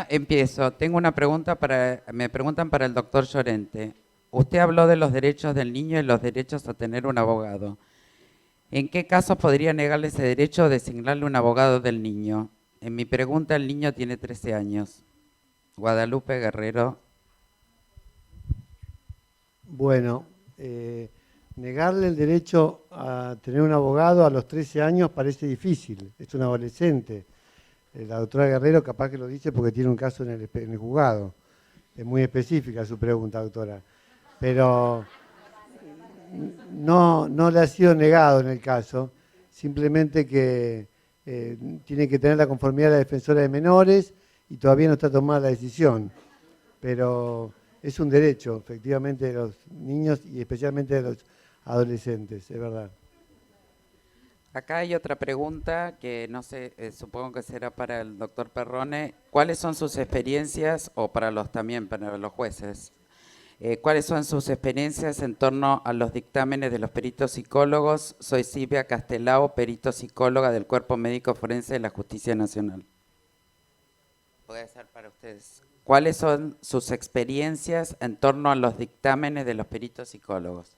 Empiezo. Tengo una pregunta me preguntan para el doctor Llorente. Usted habló de los derechos del niño y los derechos a tener un abogado. ¿En qué casos podría negarle ese derecho o designarle un abogado del niño? En mi pregunta, el niño tiene 13 años. Guadalupe Guerrero. Bueno, negarle el derecho a tener un abogado a los 13 años parece difícil, es un adolescente. La doctora Guerrero capaz que lo dice porque tiene un caso en el juzgado. Es muy específica su pregunta, doctora. Pero no le ha sido negado en el caso, simplemente que tiene que tener la conformidad de la defensora de menores y todavía no está tomada la decisión. Pero es un derecho, efectivamente, de los niños y especialmente de los adolescentes, es verdad. Acá hay otra pregunta que no sé, supongo que será para el doctor Perrone. ¿Cuáles son sus experiencias, o para los jueces, cuáles son sus experiencias en torno a los dictámenes de los peritos psicólogos? Soy Silvia Castelao, perito psicóloga del Cuerpo Médico Forense de la Justicia Nacional. Puede ser para ustedes. ¿Cuáles son sus experiencias en torno a los dictámenes de los peritos psicólogos?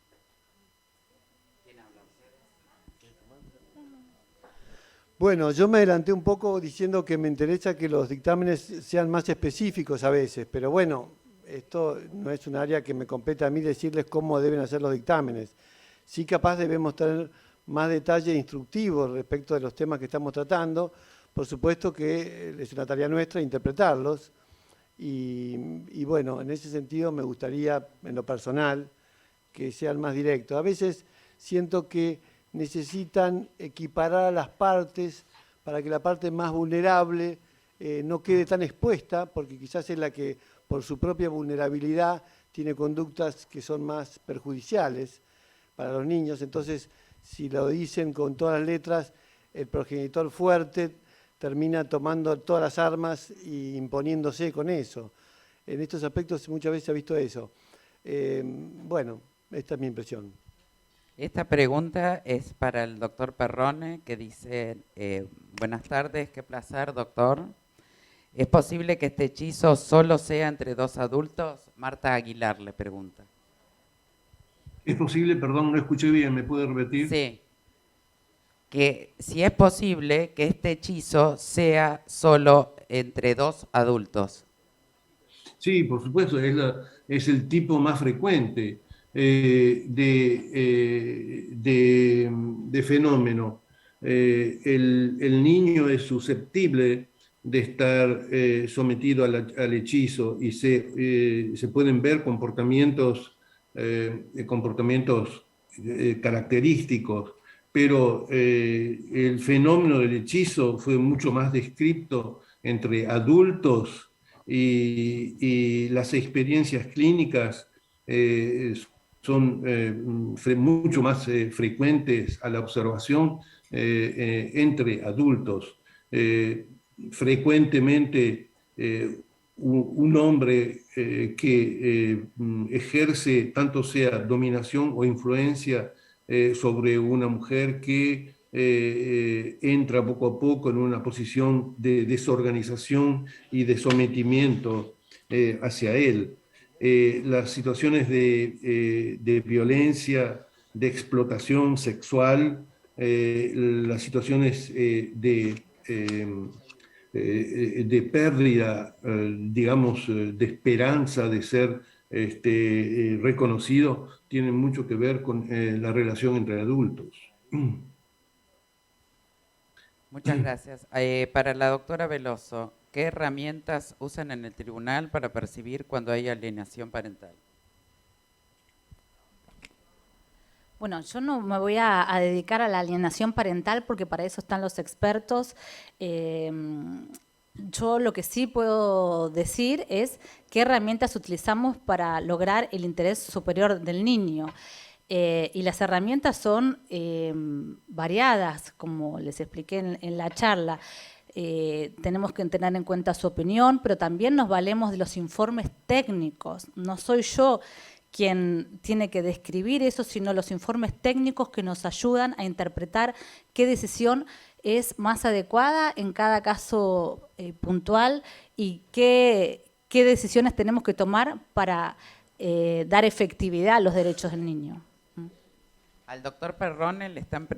Bueno, yo me adelanté un poco diciendo que me interesa que los dictámenes sean más específicos a veces, pero bueno, esto no es un área que me compete a mí decirles cómo deben hacer los dictámenes. Sí, capaz debemos tener más detalle instructivo respecto de los temas que estamos tratando. Por supuesto que es una tarea nuestra interpretarlos y bueno, en ese sentido me gustaría, en lo personal, que sean más directos. A veces siento que necesitan equiparar a las partes para que la parte más vulnerable no quede tan expuesta, porque quizás es la que por su propia vulnerabilidad tiene conductas que son más perjudiciales para los niños. Entonces, si lo dicen con todas las letras, el progenitor fuerte termina tomando todas las armas e imponiéndose con eso. En estos aspectos muchas veces se ha visto eso. Bueno, esta es mi impresión. Esta pregunta es para el doctor Perrone, que dice, buenas tardes, qué placer, doctor. ¿Es posible que este hechizo solo sea entre dos adultos? Marta Aguilar le pregunta. ¿Es posible? Perdón, no escuché bien, ¿me puede repetir? Sí, que si es posible que este hechizo sea solo entre dos adultos. Sí, por supuesto, es el tipo más frecuente de fenómeno. El niño es susceptible de estar sometido al hechizo y se pueden ver comportamientos característicos, pero el fenómeno del hechizo fue mucho más descrito entre adultos y las experiencias clínicas son mucho más frecuentes a la observación entre adultos. Frecuentemente un hombre que ejerce tanto sea dominación o influencia sobre una mujer que entra poco a poco en una posición de desorganización y de sometimiento hacia él. Las situaciones de violencia, de explotación sexual, las situaciones de pérdida, digamos, de esperanza de ser reconocido, tienen mucho que ver con la relación entre adultos. Muchas gracias. Para la doctora Veloso, ¿qué herramientas usan en el tribunal para percibir cuando hay alienación parental? Bueno, yo no me voy a dedicar a la alienación parental porque para eso están los expertos. Yo lo que sí puedo decir es qué herramientas utilizamos para lograr el interés superior del niño. Y las herramientas son variadas, como les expliqué en la charla. Tenemos que tener en cuenta su opinión, pero también nos valemos de los informes técnicos. No soy yo quien tiene que describir eso, sino los informes técnicos que nos ayudan a interpretar qué decisión es más adecuada en cada caso puntual y qué decisiones tenemos que tomar para dar efectividad a los derechos del niño. Al doctor Perrone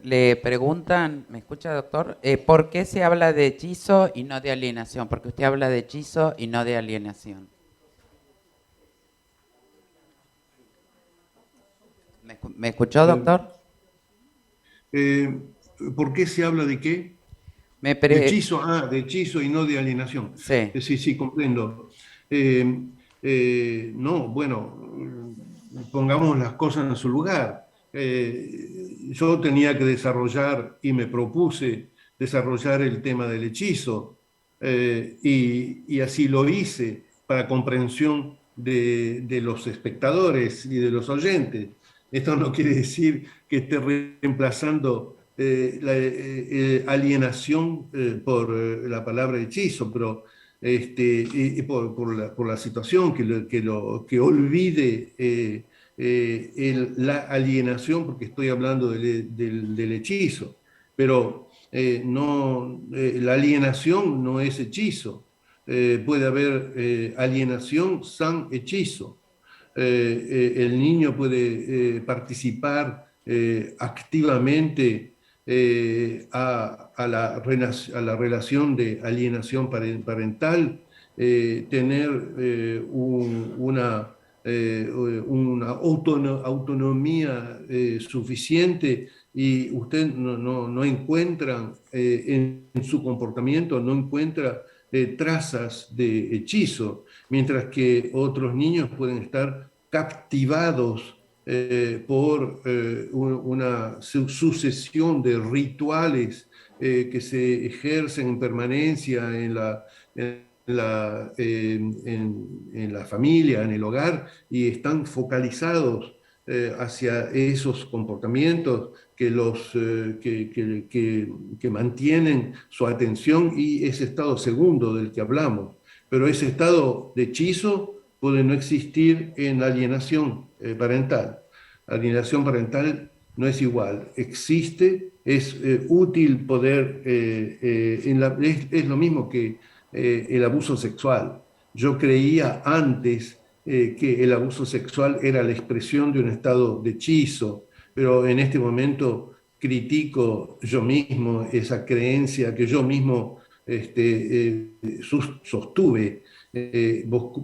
le preguntan, ¿me escucha, doctor? ¿Por qué se habla de hechizo y no de alienación? Porque usted habla de hechizo y no de alienación. ¿Me escuchó, doctor? ¿Por qué se habla de qué? De hechizo y no de alienación. Sí. Sí, comprendo. No, bueno, pongamos las cosas en su lugar. Yo tenía que desarrollar y me propuse desarrollar el tema del hechizo y así lo hice para comprensión de los espectadores y de los oyentes. Esto no quiere decir que esté reemplazando la alienación por la palabra hechizo, pero por la situación que olvide la alienación, porque estoy hablando del hechizo, pero la alienación no es hechizo. Puede haber alienación sin hechizo. El niño puede participar activamente a la relación de alienación parental, tener una autonomía suficiente y usted no encuentra en su comportamiento, no encuentra trazas de hechizo, mientras que otros niños pueden estar captivados por una sucesión de rituales que se ejercen en permanencia en la familia, en el hogar, y están focalizados hacia esos comportamientos que mantienen su atención y ese estado segundo del que hablamos. Pero ese estado de hechizo puede no existir en la alienación parental. La alienación parental no es igual, existe, es útil poder, es lo mismo que el abuso sexual. Yo creía antes que el abuso sexual era la expresión de un estado de hechizo, pero en este momento critico yo mismo esa creencia que yo mismo sostuve.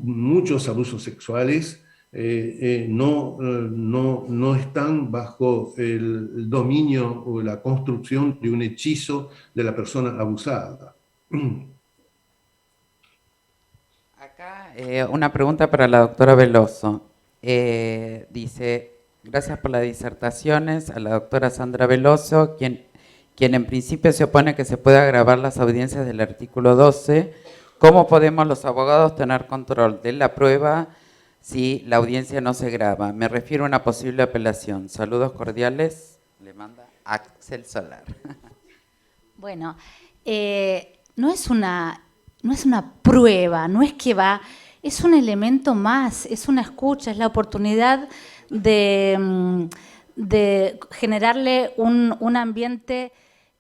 Muchos abusos sexuales no están bajo el dominio o la construcción de un hechizo de la persona abusada. Acá una pregunta para la doctora Veloso. Dice, gracias por las disertaciones a la doctora Sandra Veloso, quien en principio se opone a que se pueda grabar las audiencias del artículo 12. ¿Cómo podemos los abogados tener control de la prueba si la audiencia no se graba? Me refiero a una posible apelación. Saludos cordiales. Le manda Axel Solar. Bueno, no es una prueba, no es que va, es un elemento más, es una escucha, es la oportunidad de generarle un ambiente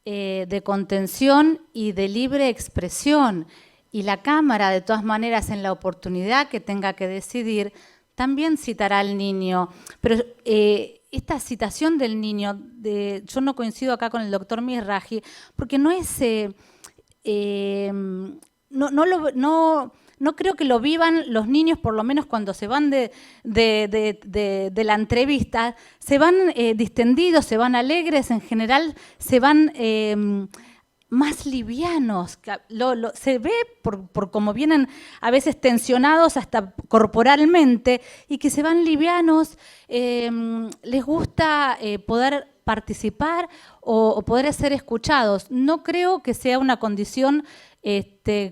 de contención y de libre expresión. Y la Cámara, de todas maneras, en la oportunidad que tenga que decidir, también citará al niño. Pero esta citación del niño, yo no coincido acá con el doctor Mizrahi, porque no es... No creo que lo vivan los niños, por lo menos cuando se van de la entrevista, se van distendidos, se van alegres, en general se van más livianos. Se ve por cómo vienen a veces tensionados hasta corporalmente y que se van livianos, les gusta poder participar o poder ser escuchados. No creo que sea una condición,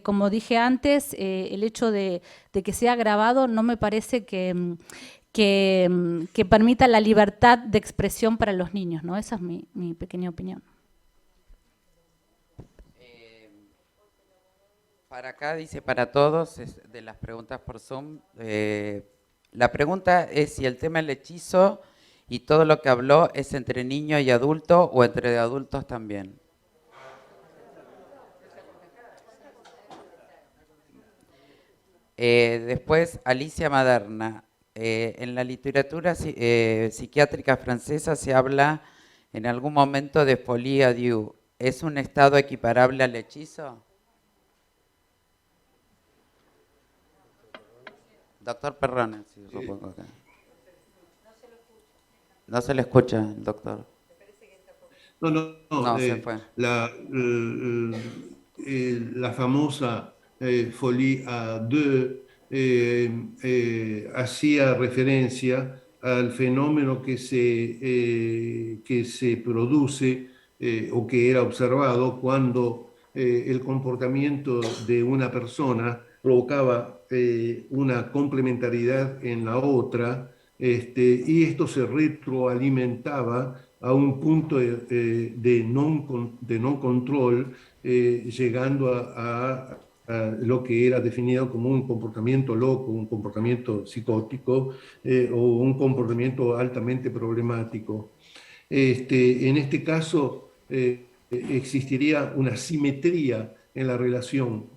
como dije antes, el hecho de que sea grabado no me parece que permita la libertad de expresión para los niños, ¿no? Esa es mi pequeña opinión. Para acá dice para todos, de las preguntas por Zoom, la pregunta es si el tema del hechizo y todo lo que habló es entre niño y adulto o entre adultos también. Después, Alicia Maderna. En la literatura psiquiátrica francesa se habla en algún momento de folie à deux. ¿Es un estado equiparable al hechizo? Doctor Perrone, sí, supongo que. No se le escucha, doctor. No, no, no. No, se fue. La famosa folie à deux hacía referencia al fenómeno que se produce o que era observado cuando el comportamiento de una persona provocaba una complementariedad en la otra, y esto se retroalimentaba a un punto de no control, llegando a lo que era definido como un comportamiento loco, un comportamiento psicótico, o un comportamiento altamente problemático. En este caso, existiría una simetría en la relación.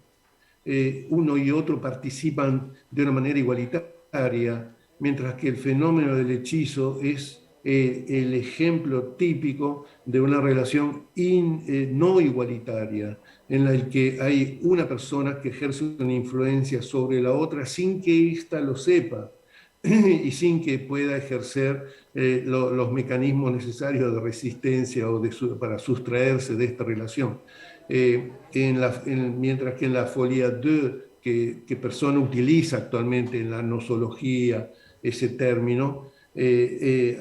Uno y otro participan de una manera igualitaria, mientras que el fenómeno del hechizo es el ejemplo típico de una relación no igualitaria, en la que hay una persona que ejerce una influencia sobre la otra sin que ésta lo sepa y sin que pueda ejercer los mecanismos necesarios de resistencia o para sustraerse de esta relación. Mientras que en la folie à deux, que Persona utiliza actualmente en la nosología ese término,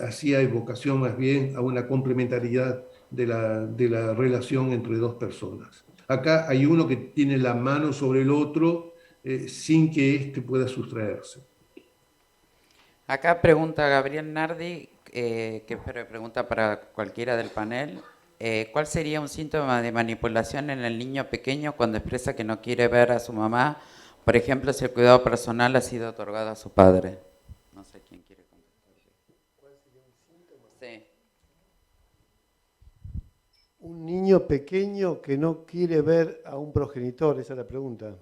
hacía evocación más bien a una complementariedad de la relación entre dos personas. Acá hay uno que tiene la mano sobre el otro sin que éste pueda sustraerse. Acá pregunta Gabriel Nardi, que pregunta para cualquiera del panel. ¿Cuál sería un síntoma de manipulación en el niño pequeño cuando expresa que no quiere ver a su mamá? Por ejemplo, si el cuidado personal ha sido otorgado a su padre. No sé quién quiere contestar. ¿Cuál sería un síntoma? Sí. Un niño pequeño que no quiere ver a un progenitor, esa es la pregunta.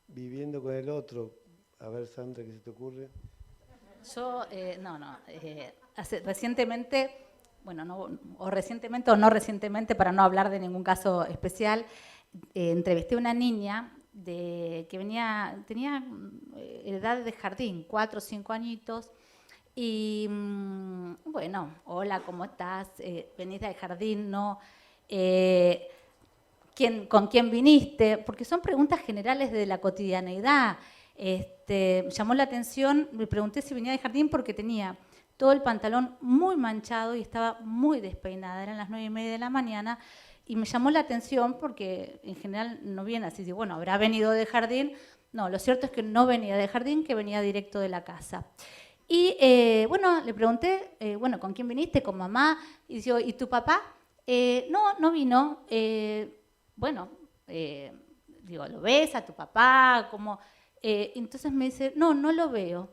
Viviendo con el otro. A ver, Sandra, ¿qué se te ocurre? Yo, recientemente, bueno, o recientemente o no recientemente, para no hablar de ningún caso especial, entrevisté a una niña que tenía edad de jardín, 4 o 5 añitos, y bueno, hola, ¿cómo estás? ¿Venís del jardín? ¿No? ¿Con quién viniste? Porque son preguntas generales de la cotidianeidad. Llamó la atención, me pregunté si venía del jardín porque tenía todo el pantalón muy manchado y estaba muy despeinada, eran las 9:30 de la mañana, y me llamó la atención porque en general no viene así, digo, bueno, ¿habrá venido del jardín? No, lo cierto es que no venía del jardín, que venía directo de la casa. Y bueno, le pregunté, bueno, ¿con quién viniste? ¿Con mamá? Y dijo, ¿y tu papá? No vino. Bueno, digo, ¿lo ves a tu papá? ¿Cómo? Entonces me dice, no lo veo.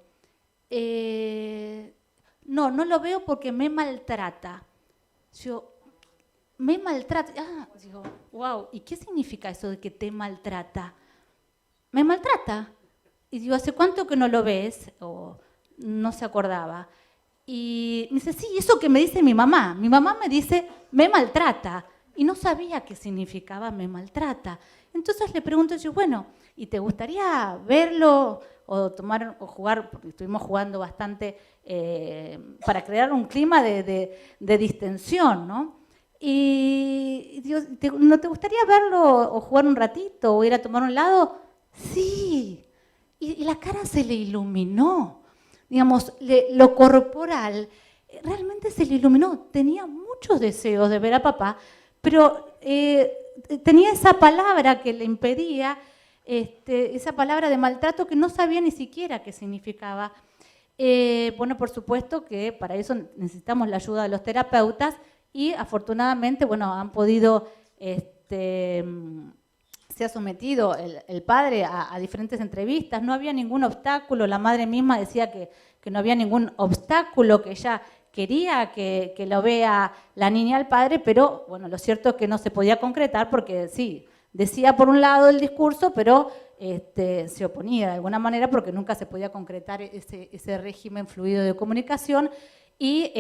No lo veo porque me maltrata. Yo, me maltrata. Digo, wow, ¿y qué significa eso de que te maltrata? Me maltrata. Y digo, ¿hace cuánto que no lo ves? O no se acordaba. Y me dice, sí, eso que me dice mi mamá. Mi mamá me dice, me maltrata. Y no sabía qué significaba me maltrata. Entonces le pregunto yo, bueno, ¿y te gustaría verlo o jugar? Porque estuvimos jugando bastante para crear un clima de distensión, ¿no? Y digo, ¿no te gustaría verlo o jugar un ratito o ir a tomar un helado? Sí. Y la cara se le iluminó. Digamos, lo corporal realmente se le iluminó. Tenía muchos deseos de ver a papá, pero tenía esa palabra que le impedía, esa palabra de maltrato que no sabía ni siquiera qué significaba. Bueno, por supuesto que para eso necesitamos la ayuda de los terapeutas y afortunadamente, bueno, han podido, se ha sometido el padre a diferentes entrevistas, no había ningún obstáculo, la madre misma decía que no había ningún obstáculo, que ella quería que lo vea la niña al padre, pero bueno, lo cierto es que no se podía concretar porque sí, decía por un lado el discurso, pero se oponía de alguna manera porque nunca se podía concretar ese régimen fluido de comunicación. Y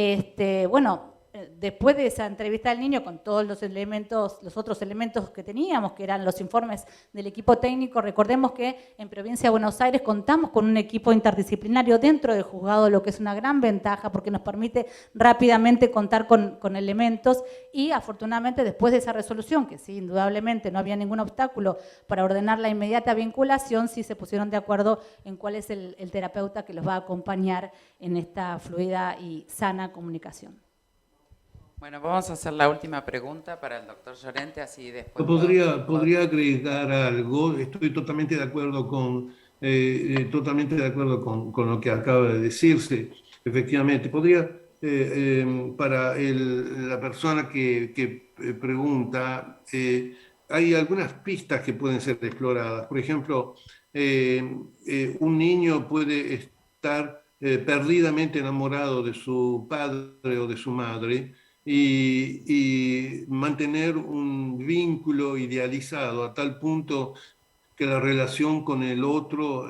bueno, después de esa entrevista del niño con todos los elementos, los otros elementos que teníamos, que eran los informes del equipo técnico, recordemos que en Provincia de Buenos Aires contamos con un equipo interdisciplinario dentro del juzgado, lo que es una gran ventaja porque nos permite rápidamente contar con elementos, y afortunadamente después de esa resolución, que sí, indudablemente no había ningún obstáculo para ordenar la inmediata vinculación, sí se pusieron de acuerdo en cuál es el terapeuta que los va a acompañar en esta fluida y sana comunicación. Bueno, vamos a hacer la última pregunta para el doctor Llorente, así después... Podría agregar algo. Estoy totalmente de acuerdo con lo que acaba de decirse. Efectivamente, para la persona que pregunta, hay algunas pistas que pueden ser exploradas. Por ejemplo, un niño puede estar perdidamente enamorado de su padre o de su madre, y mantener un vínculo idealizado a tal punto que la relación con el otro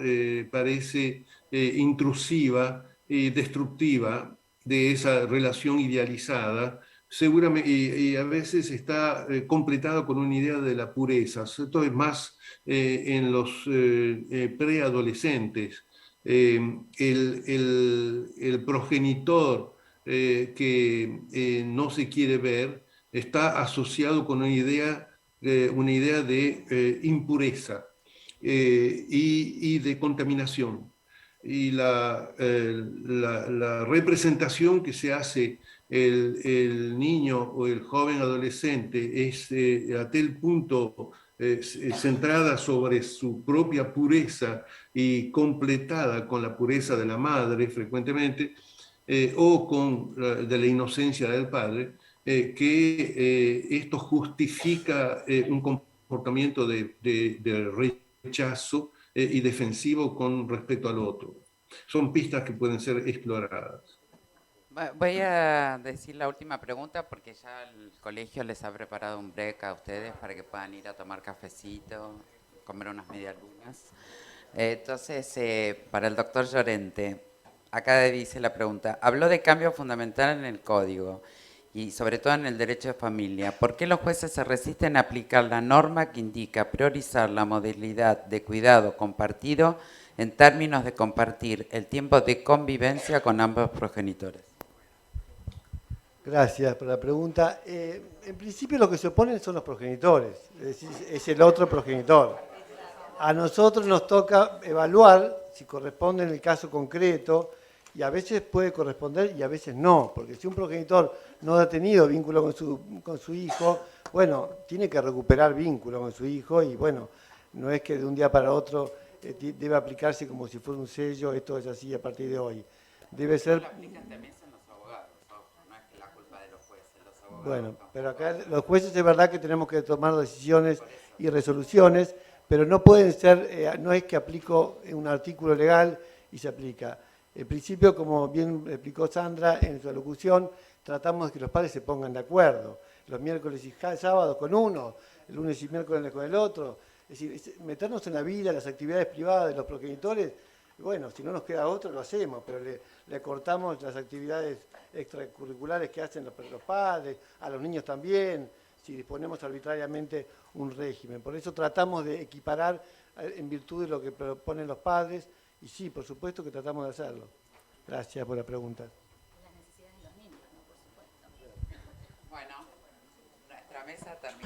parece intrusiva y destructiva de esa relación idealizada, seguramente, y a veces está completado con una idea de la pureza. Esto es más en los preadolescentes. El progenitor que no se quiere ver está asociado con una idea de impureza y de contaminación. Y la representación que se hace el niño o el joven adolescente es a tal punto centrada sobre su propia pureza y completada con la pureza de la madre frecuentemente, de la inocencia del padre, que esto justifica un comportamiento de rechazo y defensivo con respecto al otro. Son pistas que pueden ser exploradas. Voy a decir la última pregunta porque ya el colegio les ha preparado un break a ustedes para que puedan ir a tomar cafecito, comer unas medialunas. Entonces, para el doctor Llorente, acá dice la pregunta, habló de cambio fundamental en el código y sobre todo en el derecho de familia. ¿Por qué los jueces se resisten a aplicar la norma que indica priorizar la modalidad de cuidado compartido en términos de compartir el tiempo de convivencia con ambos progenitores? Gracias por la pregunta. En principio lo que se oponen son los progenitores, es decir, es el otro progenitor. A nosotros nos toca evaluar si corresponde en el caso concreto, y a veces puede corresponder y a veces no, porque si un progenitor no ha tenido vínculo con su hijo, bueno, tiene que recuperar vínculo con su hijo, y bueno, no es que de un día para otro debe aplicarse como si fuera un sello, esto es así a partir de hoy. Debe ser... Bueno, pero acá los jueces es verdad que tenemos que tomar decisiones y resoluciones, pero no pueden ser, no es que aplico un artículo legal y se aplica. En principio, como bien explicó Sandra en su alocución, tratamos de que los padres se pongan de acuerdo. Los miércoles y sábados con uno, el lunes y miércoles con el otro. Es decir, meternos en la vida, las actividades privadas de los progenitores, bueno, si no nos queda otro lo hacemos, pero le cortamos las actividades extracurriculares que hacen los padres, a los niños también, si disponemos arbitrariamente un régimen. Por eso tratamos de equiparar en virtud de lo que proponen los padres, y sí, por supuesto que tratamos de hacerlo. Gracias por la pregunta. Las necesidades de los niños, ¿no? Por supuesto. Bueno, nuestra mesa termina.